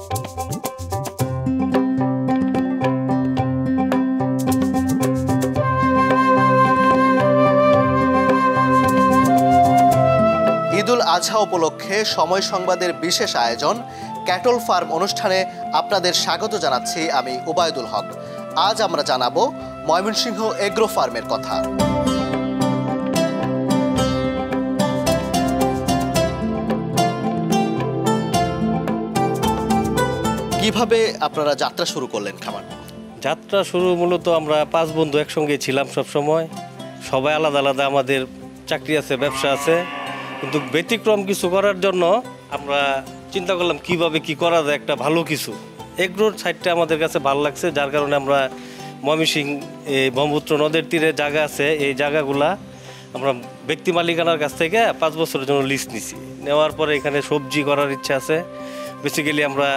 ঈদুল আজহা উপলক্ষে সময় সংবাদের বিশেষ আয়োজন ক্যাটল ফার্ম অনুষ্ঠানে আপনাদের স্বাগত জানাচ্ছি আমি ওবায়দুল হক। আজ আমরা জানাবো ময়মনসিংহ এগ্রো ফার্মের কথা। কিভাবে আপনারা যাত্রা শুরু করলেন খামার? যাত্রা শুরু মূলত আমরা 5 বন্ধু একসঙ্গে ছিলাম সব সময়। সবাই আলাদা আলাদা, আমাদের চাকরি আছে, ব্যবসা আছে, কিন্তু ব্যতিক্রম কিছু করার জন্য আমরা চিন্তা করলাম কিভাবে কি করা যায় একটা ভালো কিছু। এগ্রোর সাইডটা আমাদের কাছে ভালো লাগছে, যার কারণে আমরা ময়মনসিংহ এই ব্রহ্মপুত্র নদের তীরে জায়গা আছে, এই জায়গাগুলা আমরা ব্যক্তি মালিকানার কাছ থেকে 5 বছরের জন্য লিজ নিছি। নেওয়ার পরে এখানে সবজি করার ইচ্ছা আছে। বেসিক্যালি আমরা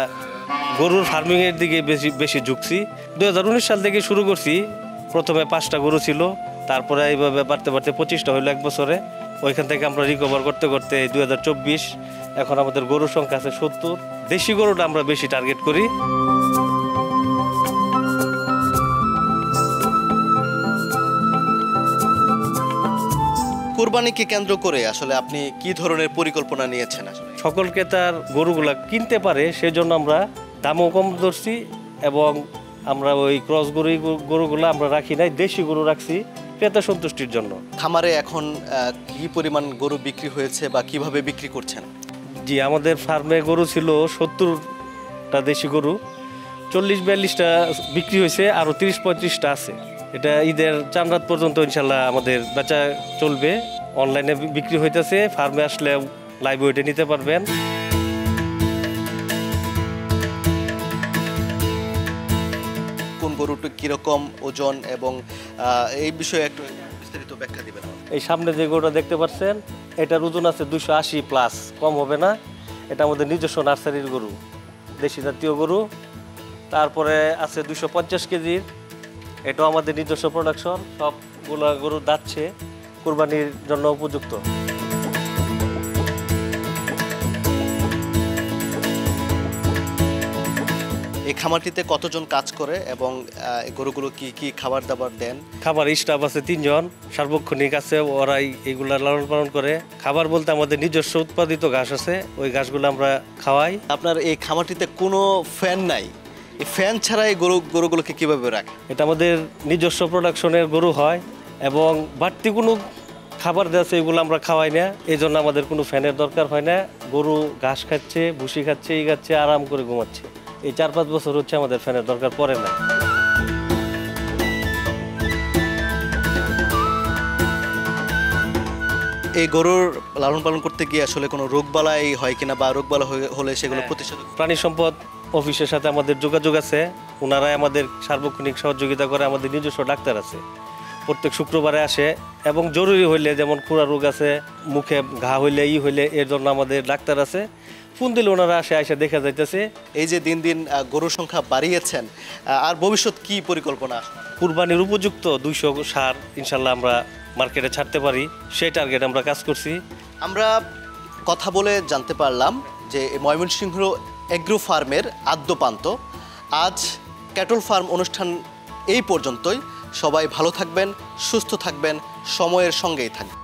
গরুর ফার্মিংয়ের দিকে বেশি ঝুঁকছি। 2019 সাল থেকে শুরু করছি। প্রথমে 5টা গরু ছিল, তারপরে এইভাবে বাড়তে বাড়তে 25টা হইলো 1 বছরে। ওইখান থেকে আমরা রিকভার করতে করতে 2024 এখন আমাদের গরুর সংখ্যা আছে 70। দেশি গরুটা আমরা বেশি টার্গেট করি। কুরবানিকে কেন্দ্র করে আসলে আপনি কি ধরনের পরিকল্পনা নিয়েছেন? আসলে সকল ক্রেতার গরুগুলা কিনতে পারে সেজন্য আমরা দামও কম ধরছি, এবং আমরা ওই ক্রস গরুগুলো আমরা রাখি নাই, দেশি গরু রাখছি ক্রেতা সন্তুষ্টির জন্য। খামারে এখন কি পরিমাণ গরু বিক্রি হয়েছে বা কিভাবে বিক্রি করছেন? জি, আমাদের ফার্মে গরু ছিল 70টা দেশি গরু, 40-42টা বিক্রি হয়েছে, আরও 30-35টা আছে। এটা ঈদের চাঁদ রাত পর্যন্ত ইনশাল্লাহ আমাদের বেচা চলবে। অনলাইনে বিক্রি হইতেছে, ফার্মে আসলে লাইভ ওয়েটে নিতে পারবেন। কোন গরুটা কিরকম ওজন এবং এই বিষয়ে একটু বিস্তারিত ব্যাখ্যা দিবেন? এই সামনে যে গরুটা দেখতে পাচ্ছেন, এটার ওজন আছে 280+, কম হবে না। এটা আমাদের নিজস্ব নার্সারির গরু, দেশি জাতীয় গরু। তারপরে আছে 250 কেজির, এটাও আমাদের নিজস্ব প্রোডাকশন। সবগুলো গরু দাচ্ছে, কুরবানির জন্য উপযুক্ত। এই খামারটিতে কতজন কাজ করে এবং গরুগুলো কি কি খাবার দাবার দেন? খাবার স্টাফ আছে 3 জন, সার্বক্ষণিক আছে, ওরাই এগুলা লালন পালন করে। খাবার বলতে আমাদের নিজস্ব উৎপাদিত ঘাস আছে, ওই ঘাসগুলো আমরা খাওয়াই। আপনার এই খামারটিতে কোনো ফ্যান নাই, এই ফ্যান ছাড়া এই গরুগুলোকে কিভাবে রাখে? এটা আমাদের নিজস্ব প্রোডাকশনের গরু হয়, এবং বাড়তি কোনো খাবার দেওয়া এগুলো আমরা খাওয়াই না, এই জন্য আমাদের কোনো ফ্যানের দরকার হয় না। গরু ঘাস খাচ্ছে, ভুসি খাচ্ছে, এই খাচ্ছে, আরাম করে ঘুমাচ্ছে। এই 4-5 বছর হচ্ছে আমাদের ফ্যানের দরকার পড়ে না। এই গরুর লালন পালন করতে গিয়ে আসলে কোনো রোগবালাই হয় কিনা, বা রোগবালাই হলে সেগুলো প্রতিষেধক? প্রাণী সম্পদ অফিসের সাথে আমাদের যোগাযোগ আছে, ওনারাই আমাদের সার্বক্ষণিক সহযোগিতা করে। আমাদের নিজস্ব ডাক্তার আছে, প্রত্যেক শুক্রবারে আসে, এবং জরুরি হইলে যেমন খুরা রোগ আছে, মুখে ঘা হইলে হইলে, এর জন্য আমাদের ডাক্তার আছে। ফোন দিলে ওনারা এসে দেখা যাইতেছে। এই যে দিন দিন গরুর সংখ্যা বাড়িয়েছেন, আর ভবিষ্যৎ কি পরিকল্পনা? কুরবানির উপযুক্ত 200 ষাঁড় ইনশাল্লাহ আমরা মার্কেটে ছাড়তে পারি, সেই টার্গেট আমরা কাজ করছি। আমরা কথা বলে জানতে পারলাম যে ময়মনসিংহ এগ্রো ফার্মের আদ্যপান্ত। আজ ক্যাটল ফার্ম অনুষ্ঠান এই পর্যন্তই। সবাই ভালো থাকবেন, সুস্থ থাকবেন, সময়ের সঙ্গেই থাকবেন।